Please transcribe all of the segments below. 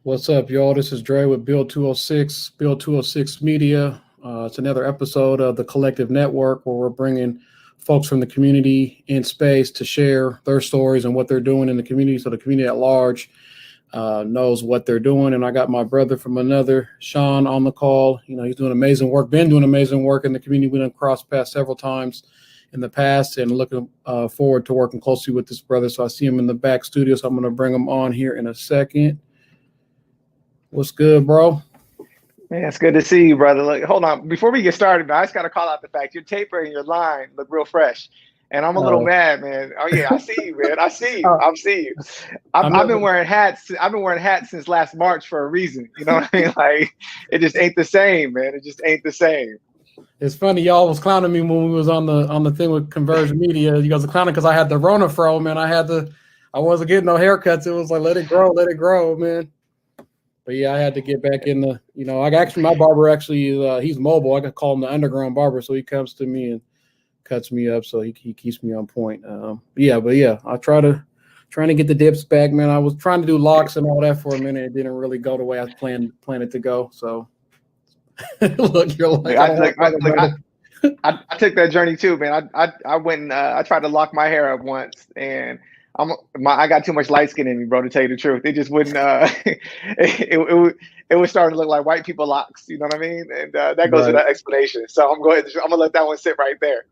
What's up, y'all? This is Dre with Build 206, Build 206 Media. It's another episode of the Collective Network where we're bringing folks from the community in space to share their stories and what they're doing in the community so the community at large knows what they're doing. And I got my brother from another, Sean, on the call. You know, he's doing amazing work, been doing amazing work in the community. We done crossed paths several times in the past and looking forward to working closely with this brother. So I see him in the back studio, so I'm going to bring him on here in a second. What's good, bro? Man, it's good to see you, brother. Look, hold on. Before we get started, man, I just got to call out the fact your taper and your line look real fresh. And I'm a little mad, man. Oh, yeah, I see you, man. I see you. I see you. I've been wearing hats. I've been wearing hats since last March for a reason. You know what I mean? Like, it just ain't the same, man. It just ain't the same. It's funny, y'all was clowning me when we was on the thing with Conversion Media. You guys were clowning because I had the Rona fro, man. I wasn't getting no haircuts. It was like, let it grow, man. But yeah, I had to get back in the, my barber actually, he's mobile. I could call him the underground barber. So he comes to me and cuts me up. So he keeps me on point. I trying to get the dips back, man. I was trying to do locks and all that for a minute. It didn't really go the way I planned it to go. So look, you're like, I took that journey too, man. I went and I tried to lock my hair up once, and I got too much light skin in me, bro, to tell you the truth. It just wouldn't it was starting to look like white people locks, you know what I mean? And that goes with that explanation. So I'm gonna let that one sit right there.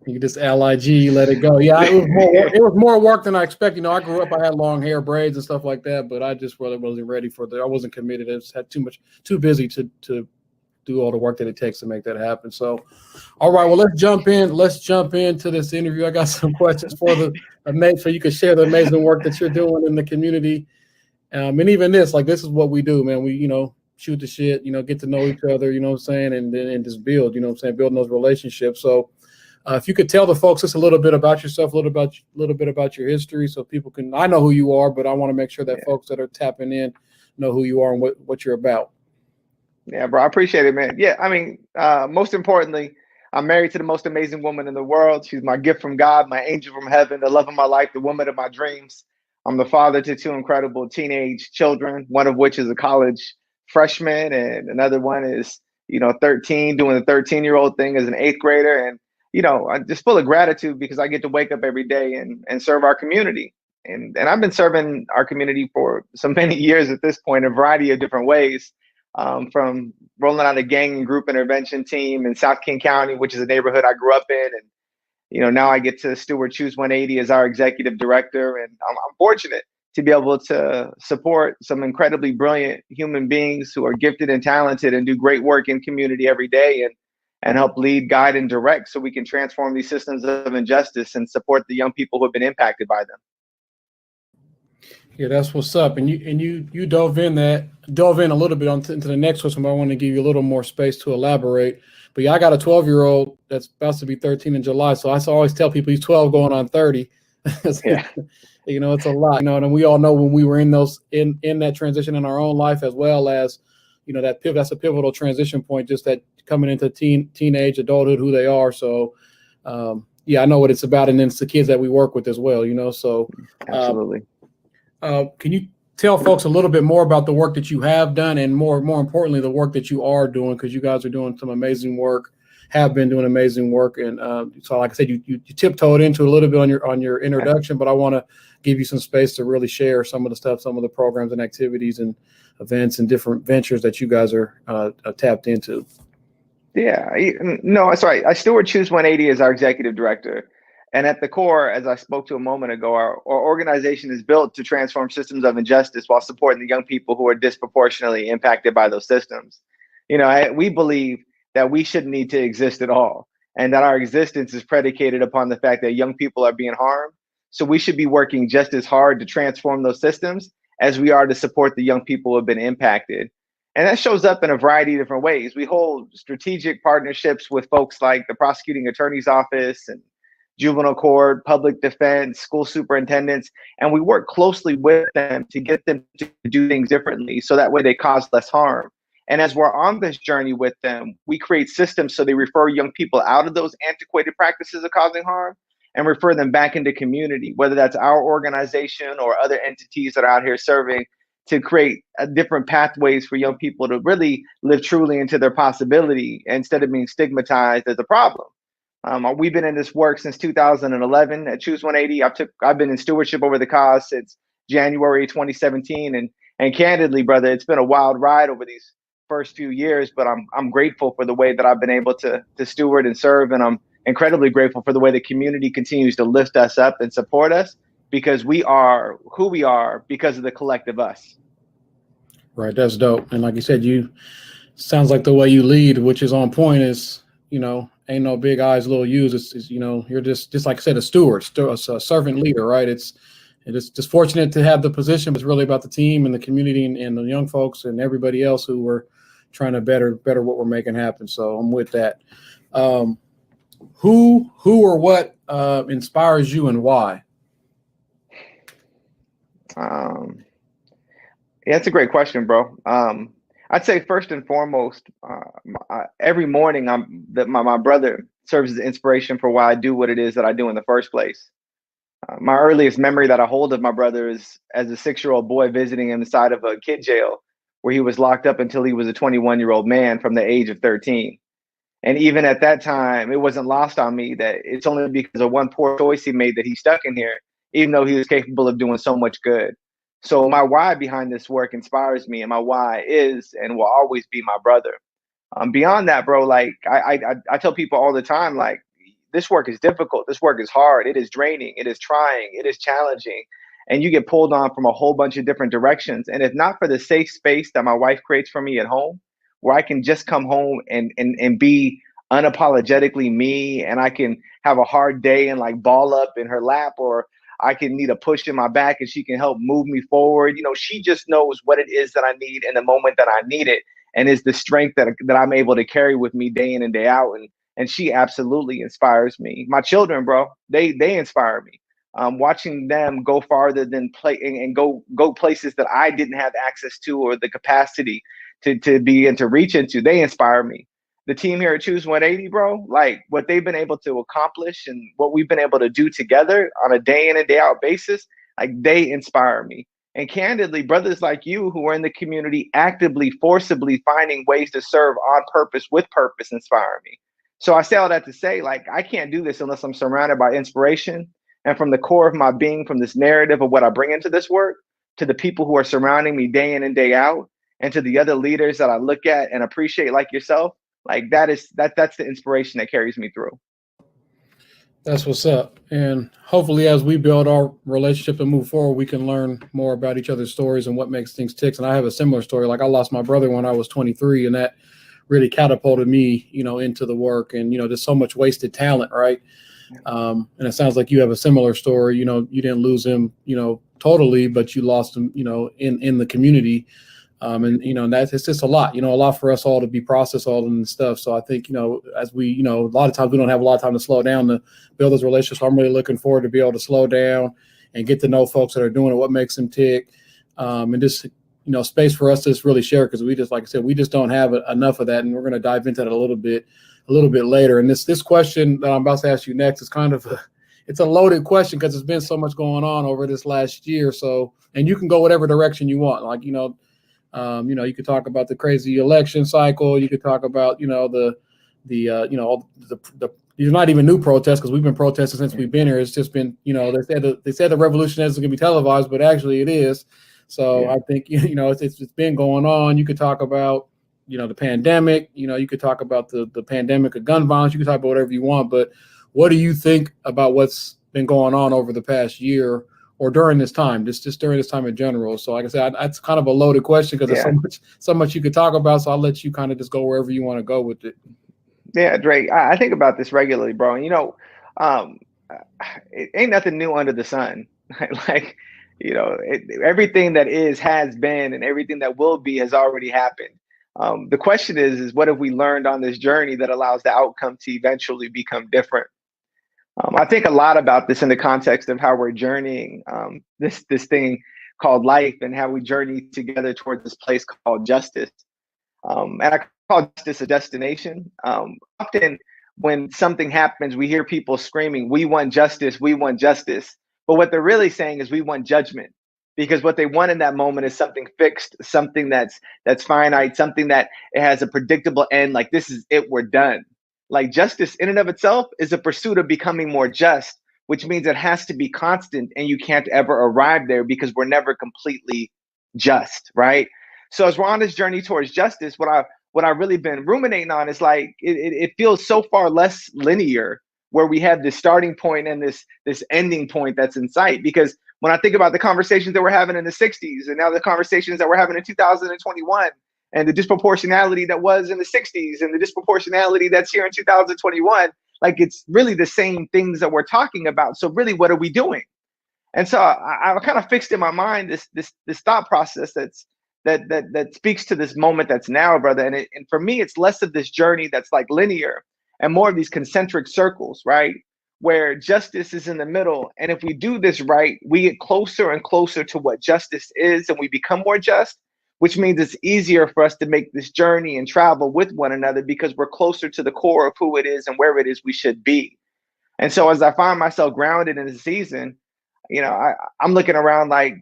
You just LIG, let it go. Yeah, it was more work than I expected. I grew up, I had long hair, braids and stuff like that, but I just really wasn't ready for that. I wasn't committed. I just had too busy to do all the work that it takes to make that happen. So, all right, well, let's jump into this interview. I got some questions for so you can share the amazing work that you're doing in the community. And even this is what we do, man. We, shoot the shit, get to know each other, you know what I'm saying? And just build, building those relationships. So if you could tell the folks just a little bit about yourself, a little bit about your history so people I know who you are, but I want to make sure that folks that are tapping in know who you are and what you're about. Yeah, bro, I appreciate it, man. Yeah, I mean, most importantly, I'm married to the most amazing woman in the world. She's my gift from God, my angel from heaven, the love of my life, the woman of my dreams. I'm the father to two incredible teenage children, one of which is a college freshman, and another one is, 13, doing the 13-year-old thing as an eighth grader. And, I'm just full of gratitude because I get to wake up every day and serve our community. And I've been serving our community for so many years at this point, a variety of different ways. From rolling out a gang and group intervention team in South King County, which is a neighborhood I grew up in. And, now I get to steward Choose 180 as our executive director. And I'm fortunate to be able to support some incredibly brilliant human beings who are gifted and talented and do great work in community every day and help lead, guide, and direct so we can transform these systems of injustice and support the young people who have been impacted by them. Yeah, that's what's up. And you dove in a little bit into the next question, but I want to give you a little more space to elaborate. But yeah, I got a 12-year-old that's about to be 13 in July. So I always tell people he's 12 going on 30. Yeah. It's a lot, and we all know when we were in that transition in our own life, as well as, that's a pivotal transition point, just that coming into teenage adulthood, who they are. So, I know what it's about. And then it's the kids that we work with as well, so. Absolutely. Can you tell folks a little bit more about the work that you have done and more importantly, the work that you are doing? Because you guys are doing some amazing work, have been doing amazing work. And so like I said, you tiptoed into a little bit on your introduction, but I want to give you some space to really share some of the stuff, some of the programs and activities and events and different ventures that you guys are tapped into. Yeah, no, that's right. I steward Choose 180 as our executive director. And at the core, as I spoke to a moment ago, our organization is built to transform systems of injustice while supporting the young people who are disproportionately impacted by those systems. We believe that we shouldn't need to exist at all, and that our existence is predicated upon the fact that young people are being harmed. So we should be working just as hard to transform those systems as we are to support the young people who have been impacted. And that shows up in a variety of different ways. We hold strategic partnerships with folks like the prosecuting attorney's office and juvenile court, public defense, school superintendents, and we work closely with them to get them to do things differently so that way they cause less harm. And as we're on this journey with them, we create systems so they refer young people out of those antiquated practices of causing harm and refer them back into community, whether that's our organization or other entities that are out here serving to create different pathways for young people to really live truly into their possibility instead of being stigmatized as a problem. We've been in this work since 2011 at Choose 180. I've been in stewardship over the cause since January 2017, and candidly, brother, it's been a wild ride over these first few years. But I'm grateful for the way that I've been able to steward and serve, and I'm incredibly grateful for the way the community continues to lift us up and support us, because we are who we are because of the collective us. Right, that's dope. And like you said, you sounds like the way you lead, which is on point, is ain't no big eyes, little U's. It's you're just like I said, a steward, a servant leader, right? It's just fortunate to have the position, but it's really about the team and the community and the young folks and everybody else who were trying to better what we're making happen. So I'm with that. Who or what inspires you and why? Yeah, that's a great question, bro. I'd say first and foremost, every morning my brother serves as inspiration for why I do what it is that I do in the first place. My earliest memory that I hold of my brother is as a 6-year-old boy visiting him inside of a kid jail where he was locked up until he was a 21-year-old man from the age of 13. And even at that time, it wasn't lost on me that it's only because of one poor choice he made that he's stuck in here, even though he was capable of doing so much good. So my why behind this work inspires me, and my why is and will always be my brother. Beyond that, bro, like I tell people all the time, like this work is difficult, this work is hard, it is draining, it is trying, it is challenging, and you get pulled on from a whole bunch of different directions. And if not for the safe space that my wife creates for me at home, where I can just come home and be unapologetically me, and I can have a hard day and like ball up in her lap, or I can need a push in my back and she can help move me forward. She just knows what it is that I need in the moment that I need it, and is the strength that I'm able to carry with me day in and day out. And she absolutely inspires me. My children, bro, they inspire me. Watching them go farther than play and go places that I didn't have access to or the capacity to be and to reach into, they inspire me. The team here at Choose 180, bro, like what they've been able to accomplish and what we've been able to do together on a day in and day out basis, like they inspire me. And candidly, brothers like you who are in the community actively, forcibly finding ways to serve on purpose with purpose inspire me. So I say all that to say, like, I can't do this unless I'm surrounded by inspiration. And from the core of my being, from this narrative of what I bring into this work, to the people who are surrounding me day in and day out, and to the other leaders that I look at and appreciate like yourself, like that's the inspiration that carries me through. That's what's up. And hopefully as we build our relationship and move forward, we can learn more about each other's stories and what makes things tick. And I have a similar story. Like I lost my brother when I was 23, and that really catapulted me, into the work. And, there's so much wasted talent, right? And it sounds like you have a similar story. You didn't lose him, totally, but you lost him, in the community. And that's, it's just a lot for us all to be processed all in stuff. So I think, as we, a lot of times we don't have a lot of time to slow down to build those relationships. So I'm really looking forward to be able to slow down and get to know folks that are doing it, what makes them tick. And just, space for us to just really share, because we just, like I said, we just don't have enough of that. And we're going to dive into that a little bit later. And this question that I'm about to ask you next is kind of it's a loaded question because there's been so much going on over this last year. So, and you can go whatever direction you want. Like, you could talk about the crazy election cycle. You could talk about, the these are not even new protests, because we've been protesting since we've been here. It's just been, they said the revolution isn't going to be televised, but actually it is. So yeah. I think, it's been going on. You could talk about, the pandemic, you could talk about the pandemic of gun violence. You could talk about whatever you want, but what do you think about what's been going on over the past year or during this time, just during this time in general? So like I said, that's kind of a loaded question because there's so much you could talk about. So I'll let you kind of just go wherever you want to go with it. Yeah, Drake, I think about this regularly, bro. And, it ain't nothing new under the sun. Like, everything that is, has been, and everything that will be has already happened. The question is what have we learned on this journey that allows the outcome to eventually become different? I think a lot about this in the context of how we're journeying this thing called life, and how we journey together towards this place called justice. And I call justice a destination. Often when something happens, we hear people screaming, "We want justice, we want justice." But what they're really saying is we want judgment. because what they want in that moment is something fixed, something that's finite, something that it has a predictable end. Like, this is it, we're done. Like, justice in and of itself is a pursuit of becoming more just, which means it has to be constant, and you can't ever arrive there because we're never completely just, right? So as we're on this journey towards justice, what I've really been ruminating on is like it feels so far less linear, where we have this starting point and this ending point that's in sight. Because when I think about the conversations that we're having in the 60s, and now the conversations that we're having in 2021, and the disproportionality that was in the 60s, and the disproportionality that's here in 2021, like, it's really the same things that we're talking about. So really, what are we doing? And so I kind of fixed in my mind this thought process that speaks to this moment that's now, brother. And for me, it's less of this journey that's like linear and more of these concentric circles, right? Where justice is in the middle. And if we do this right, we get closer and closer to what justice is, and we become more just, which means it's easier for us to make this journey and travel with one another because we're closer to the core of who it is and where it is we should be. And so as I find myself grounded in the season, I'm looking around like,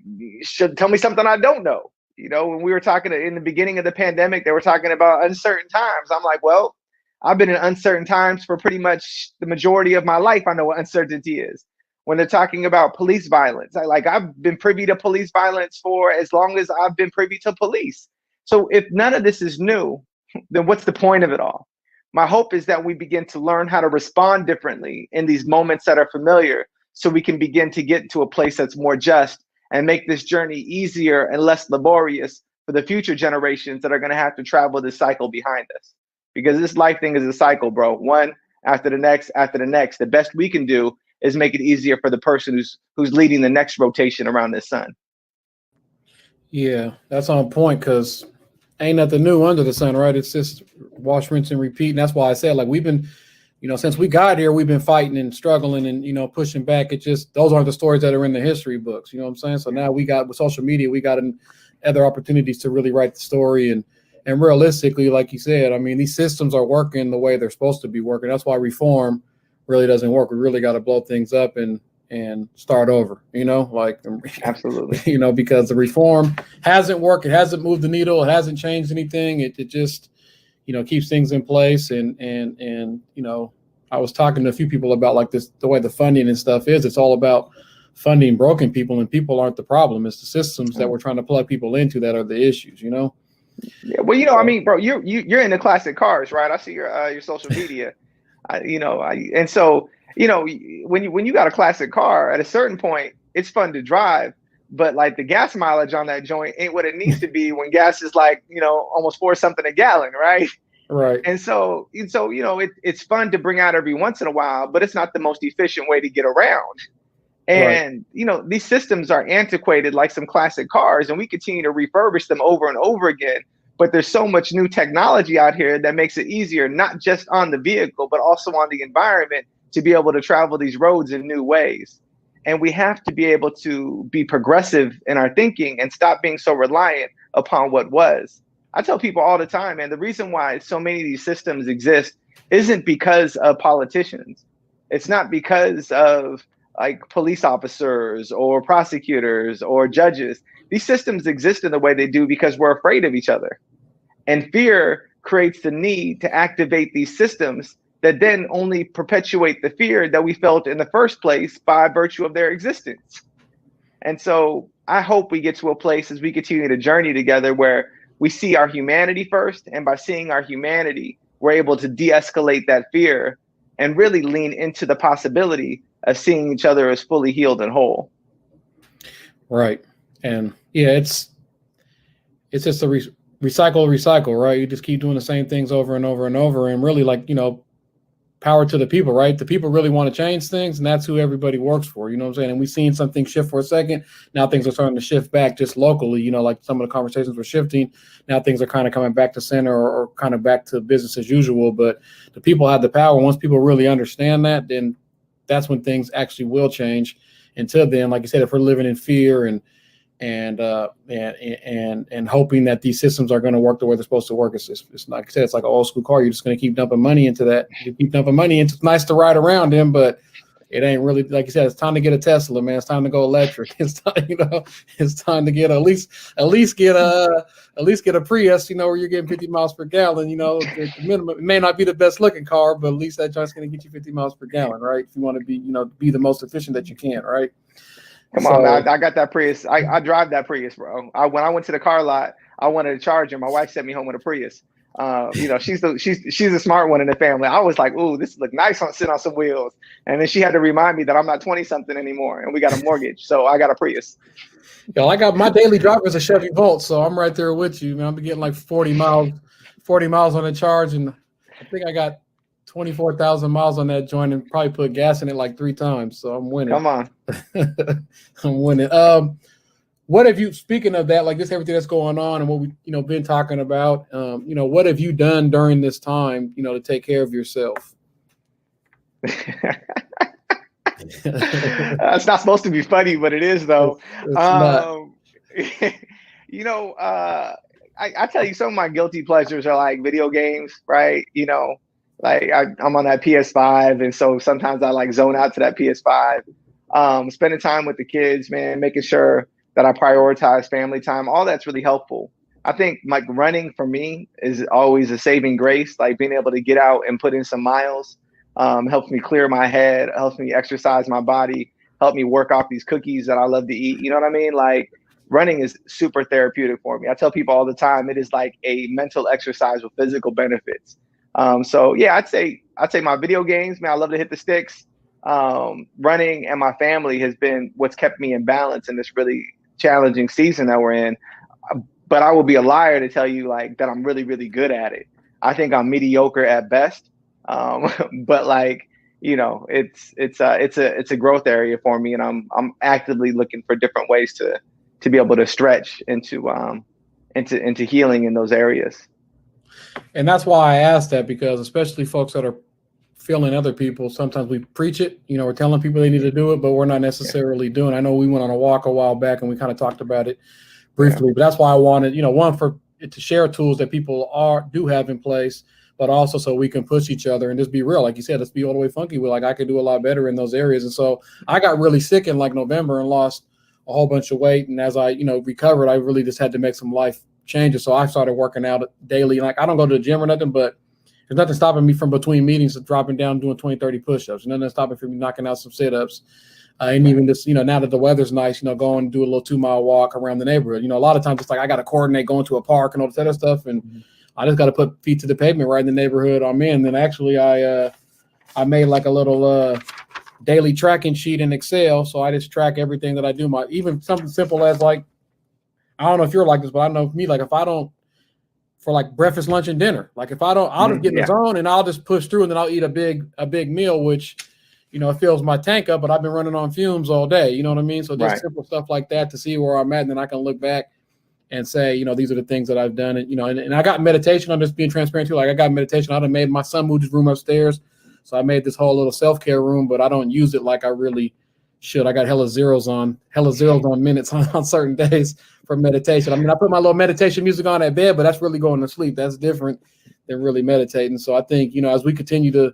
tell me something I don't know. When we were talking in the beginning of the pandemic, they were talking about uncertain times. I'm like, well, I've been in uncertain times for pretty much the majority of my life. I know what uncertainty is. When they're talking about police violence, I've been privy to police violence for as long as I've been privy to police. So if none of this is new, then what's the point of it all? My hope is that we begin to learn how to respond differently in these moments that are familiar, so we can begin to get to a place that's more just and make this journey easier and less laborious for the future generations that are going to have to travel this cycle behind us. Because this life thing is a cycle, bro. One after the next, after the next. The best we can do is make it easier for the person who's leading the next rotation around this sun. Yeah, that's on point, because ain't nothing new under the sun, right? It's just wash, rinse, and repeat. And that's why I said, like, we've been, since we got here, we've been fighting and struggling and, pushing back. It just, those aren't the stories that are in the history books. You know what I'm saying? So now we got, with social media, we got other opportunities to really write the story. And realistically, like you said, I mean, these systems are working the way they're supposed to be working. That's why reform really doesn't work. We really got to blow things up and start over, Absolutely. Because the reform hasn't worked. It hasn't moved the needle. It hasn't changed anything. It just, keeps things in place. And I was talking to a few people about like this, the way the funding and stuff is. It's all about funding broken people, and people aren't the problem. It's the systems that we're trying to plug people into that are the issues, Yeah. Well, I mean, bro, you're into classic cars, right? I see your social media. And so, when you got a classic car, at a certain point, it's fun to drive, but like the gas mileage on that joint ain't what it needs to be when gas is like, almost 4 something a gallon, right? Right. And so it's fun to bring out every once in a while, but it's not the most efficient way to get around. And, these systems are antiquated like some classic cars, and we continue to refurbish them over and over again. But there's so much new technology out here that makes it easier, not just on the vehicle, but also on the environment, to be able to travel these roads in new ways. And we have to be able to be progressive in our thinking and stop being so reliant upon what was. I tell people all the time, man, the reason why so many of these systems exist isn't because of politicians. It's not because of like police officers or prosecutors or judges. These systems exist in the way they do because we're afraid of each other. And fear creates the need to activate these systems that then only perpetuate the fear that we felt in the first place by virtue of their existence. And so I hope we get to a place as we continue to journey together where we see our humanity first. And by seeing our humanity, we're able to de-escalate that fear and really lean into the possibility of seeing each other as fully healed and whole. Right. And yeah, it's just a recycle, right? You just keep doing the same things over and over and over. And really, like, power to the people, right? The people really want to change things, and that's who everybody works for. You know what I'm saying? And we've seen something shift for a second. Now things are starting to shift back just locally, like some of the conversations were shifting. Now things are kind of coming back to center or kind of back to business as usual. But the people have the power. Once people really understand that, then that's when things actually will change. Until then, like you said, if we're living in fear and hoping that these systems are going to work the way they're supposed to work, it's like I said, it's like an old school car. You're just going to keep dumping money into that. You keep dumping money into. It's nice to ride around in, but it ain't really, like you said, it's time to get a Tesla, man. It's time to go electric. It's time, it's time to get at least get a Prius, where you're getting 50 miles per gallon. The minimum, it may not be the best looking car, but at least that joint's going to get you 50 miles per gallon, right? If you want to be the most efficient that you can, right? Come on, man. I got that Prius. I drive that Prius, bro. When I went to the car lot, I wanted to charge her. My wife sent me home with a Prius. She's the smart one in the family. I was like, ooh, this look nice sitting on some wheels. And then she had to remind me that I'm not 20 something anymore and we got a mortgage. So I got a Prius. I got my daily driver is a Chevy Volt, so I'm right there with you, man. I'm getting like 40 miles on the charge, and I think I got 24,000 miles on that joint and probably put gas in it like 3 times. So I'm winning. Come on. I'm winning. What have you, speaking of that, like this, everything that's going on and what we, been talking about, what have you done during this time, to take care of yourself? It's not supposed to be funny, but it is though. I tell you, some of my guilty pleasures are like video games, right? Like I'm on that PS5, and so sometimes I like zone out to that PS5. Spending time with the kids, man, making sure that I prioritize family time, all that's really helpful. I think like running for me is always a saving grace, like being able to get out and put in some miles. Helps me clear my head, helps me exercise my body, help me work off these cookies that I love to eat. You know what I mean? Like running is super therapeutic for me. I tell people all the time, it is like a mental exercise with physical benefits. So yeah, I'd say my video games, man, I love to hit the sticks. Running and my family has been what's kept me in balance in this really challenging season that we're in. But I will be a liar to tell you like that I'm really, really good at it. I think I'm mediocre at best. But like, it's a growth area for me, and I'm actively looking for different ways to be able to stretch into healing in those areas. And that's why I asked that, because especially folks that are feeling other people, sometimes we preach it, we're telling people they need to do it, but we're not necessarily doing it. I know we went on a walk a while back and we kind of talked about it briefly, but that's why I wanted, one, for it to share tools that people do have in place, but also so we can push each other and just be real. Like you said, let's be all the way funky. We're like, I could do a lot better in those areas. And so I got really sick in like November and lost a whole bunch of weight. And as I, recovered, I really just had to make some life changes. So I started working out daily. Like I don't go to the gym or nothing, but there's nothing stopping me from between meetings of dropping down, doing 20, 30 push-ups. Nothing stopping from me knocking out some sit-ups. And even just, now that the weather's nice, go and do a little 2-mile walk around the neighborhood. A lot of times it's like I got to coordinate going to a park and all this other stuff. And I just got to put feet to the pavement right in the neighborhood I'm in. Then actually I made like a little daily tracking sheet in Excel. So I just track everything that I do. Even something simple as like, I don't know if you're like this, but I know for me, like if I don't, for like breakfast, lunch, and dinner, like if I don't, I'll just get in the zone and I'll just push through, and then I'll eat a big meal, which, it fills my tank up, but I've been running on fumes all day. You know what I mean? So just simple stuff like that to see where I'm at, and then I can look back and say, these are the things that I've done. And, and I got meditation. I'm just being transparent too. Like I got meditation. I done made my son moved his room upstairs. So I made this whole little self-care room, but I don't use it like I really should. I got hella zeros on minutes on certain days for meditation. I mean, I put my little meditation music on at bed, but that's really going to sleep. That's different than really meditating. So I think, as we continue to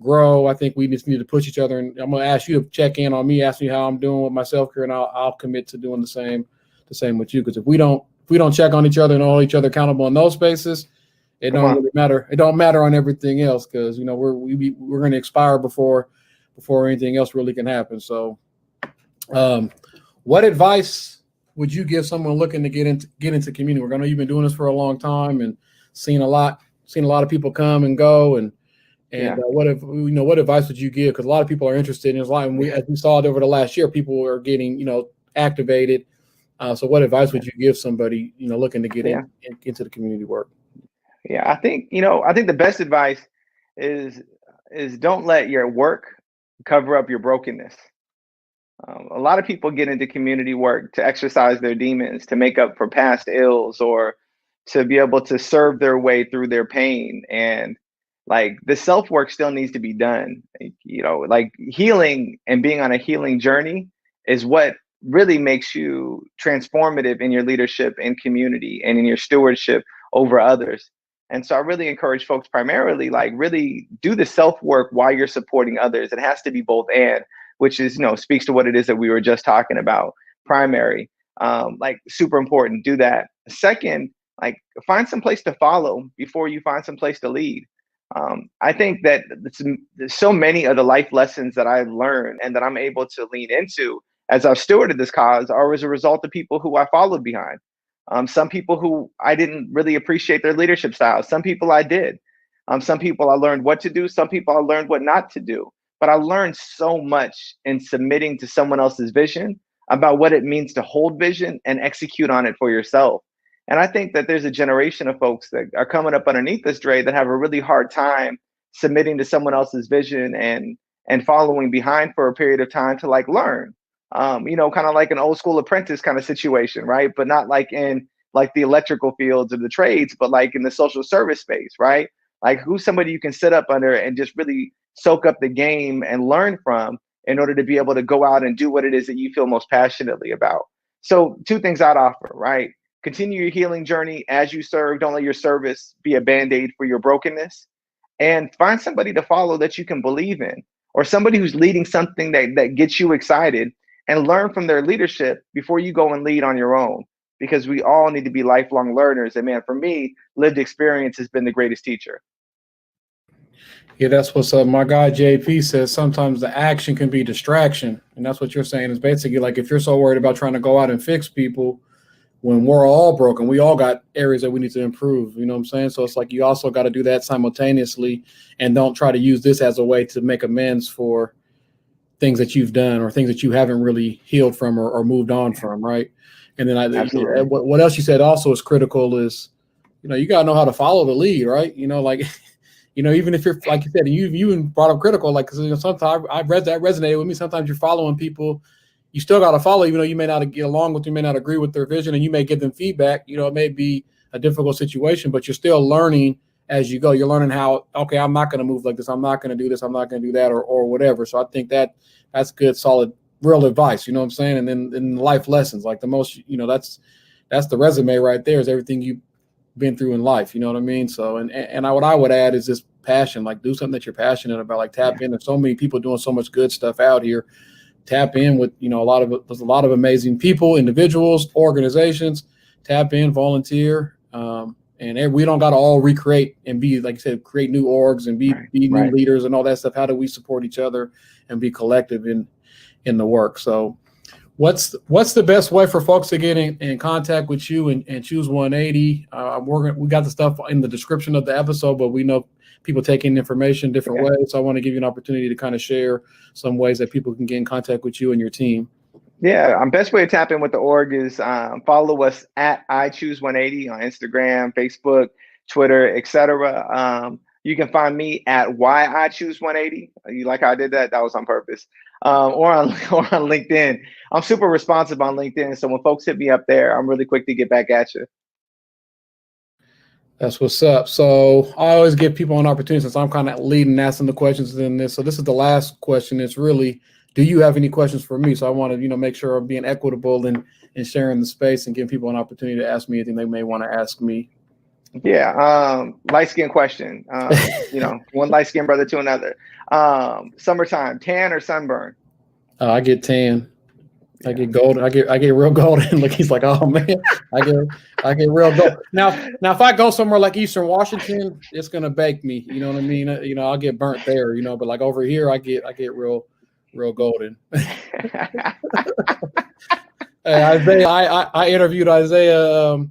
grow, I think we just need to push each other. And I'm going to ask you to check in on me, ask me how I'm doing with my self-care, and I'll commit to doing the same with you. Because if we don't check on each other and hold each other accountable in those spaces, it don't really matter. It don't matter on everything else, because we're going to expire before anything else really can happen. So, what advice would you give someone looking to get into community work? I know you've been doing this for a long time and seen a lot of people come and go, and what advice would you give? Because a lot of people are interested in this line. As we saw it over the last year, people are getting activated. So what advice would you give somebody looking to get into the community work? Yeah, I think the best advice is don't let your work cover up your brokenness. A lot of people get into community work to exercise their demons, to make up for past ills, or to be able to serve their way through their pain. And like the self work still needs to be done. Like healing and being on a healing journey is what really makes you transformative in your leadership in community and in your stewardship over others. And so I really encourage folks primarily, like really do the self work while you're supporting others. It has to be both and. which is, speaks to what it is that we were just talking about. Primary, like super important. Do that. Second, like find some place to follow before you find some place to lead. I think that there's so many of the life lessons that I learned and that I'm able to lean into as I've stewarded this cause are as a result of people who I followed behind. Some people who I didn't really appreciate their leadership style. Some people I did. Some people I learned what to do. Some people I learned what not to do. But I learned so much in submitting to someone else's vision about what it means to hold vision and execute on it for yourself. And I think that there's a generation of folks that are coming up underneath this, Dre, that have a really hard time submitting to someone else's vision and following behind for a period of time to like learn. Kind of like an old school apprentice kind of situation, right? But not like in like the electrical fields or the trades, but like in the social service space, right? Like who's somebody you can sit up under and just really soak up the game and learn from in order to be able to go out and do what it is that you feel most passionately about. So two things I'd offer, right? Continue your healing journey as you serve. Don't let your service be a band-aid for your brokenness. And find somebody to follow that you can believe in, or somebody who's leading something that gets you excited, and learn from their leadership before you go and lead on your own. Because we all need to be lifelong learners. And man, for me, lived experience has been the greatest teacher. Yeah, that's what's up. My guy JP says sometimes the action can be distraction. And that's what you're saying is basically like if you're so worried about trying to go out and fix people, when we're all broken, we all got areas that we need to improve. You know what I'm saying? So it's like you also got to do that simultaneously and don't try to use this as a way to make amends for things that you've done or things that you haven't really healed from or moved on from, right? And then what else you said also is critical is, you got to know how to follow the lead, right? Like, even if you're, like you said, you even brought up critical, like, cause sometimes I've read that resonated with me. Sometimes you're following people, you still got to follow, even though you may not get along with, you may not agree with their vision, and you may give them feedback. It may be a difficult situation, but you're still learning as you go. You're learning how, okay, I'm not going to move like this. I'm not going to do this. I'm not going to do that or whatever. So I think that's good, solid, real advice. You know what I'm saying? And then in life lessons, like the most, that's the resume right there is everything you've been through in life. You know what I mean? So, and what I would add is this passion, like do something that you're passionate about, like tap in. There's so many people doing so much good stuff out here. Tap in with, there's a lot of amazing people, individuals, organizations. Tap in, volunteer. And we don't got to all recreate and be, like you said, create new orgs and be new leaders and all that stuff. How do we support each other and be collective in the work? So what's the best way for folks to get in contact with you and choose 180? We got the stuff in the description of the episode, but we know people taking information different ways. So I want to give you an opportunity to kind of share some ways that people can get in contact with you and your team. Yeah, best way to tap in with the org is follow us at I Choose 180 on Instagram, Facebook, Twitter, etc. You can find me at Why I Choose 180. You like how I did that? That was on purpose. Or on LinkedIn. I'm super responsive on LinkedIn, so when folks hit me up there, I'm really quick to get back at you. That's what's up. So I always give people an opportunity, since I'm kind of leading and asking the questions in this. So this is the last question. It's really, do you have any questions for me? So I want to, make sure I'm being equitable and sharing the space and giving people an opportunity to ask me anything they may want to ask me. Yeah. Light skin question. One light skin brother to another. Summertime, tan or sunburn? I get tan. I get golden. I get real golden. Like he's like, oh man, I get real gold. Now if I go somewhere like Eastern Washington, it's gonna bake me. You know what I mean? I'll get burnt there. But like over here, I get real golden. Isaiah, I interviewed Isaiah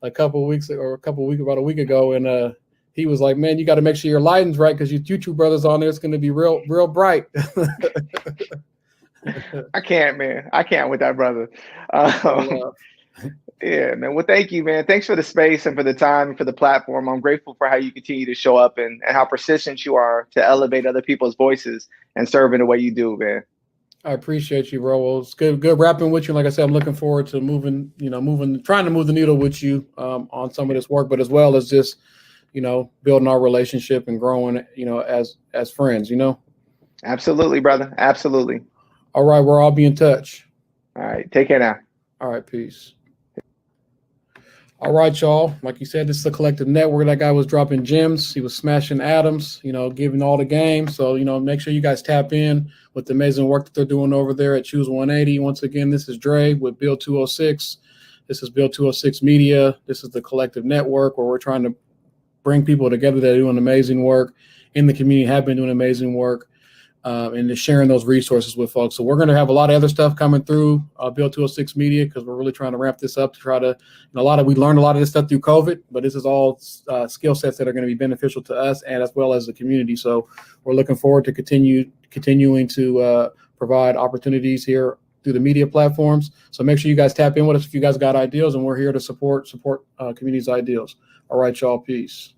about a week ago, and he was like, man, you got to make sure your lighting's right because you two brothers on there, it's gonna be real bright. I can't, man. I can't with that brother. Yeah, man. Well, thank you, man. Thanks for the space and for the time and for the platform. I'm grateful for how you continue to show up and how persistent you are to elevate other people's voices and serve in the way you do, man. I appreciate you, bro. Well, it's good rapping with you. Like I said, I'm looking forward to trying to move the needle with you on some of this work, but as well as just, building our relationship and growing, as friends, Absolutely, brother. Absolutely. All right, I'll be in touch. All right. Take care now. All right, peace. All right, y'all. Like you said, this is a collective network. That guy was dropping gems. He was smashing atoms, giving all the game. So, make sure you guys tap in with the amazing work that they're doing over there at Choose 180. Once again, this is Dre with Build 206. This is Build 206 Media. This is the collective network where we're trying to bring people together that are doing amazing work in the community, have been doing amazing work, and just sharing those resources with folks. So we're going to have a lot of other stuff coming through Build 206 Media, because we're really trying to ramp this up to try to, we learned a lot of this stuff through COVID, but this is all skill sets that are going to be beneficial to us and as well as the community. So we're looking forward to continuing to provide opportunities here through the media platforms. So make sure you guys tap in with us if you guys got ideas, and we're here to support community's ideals. All right, y'all. Peace.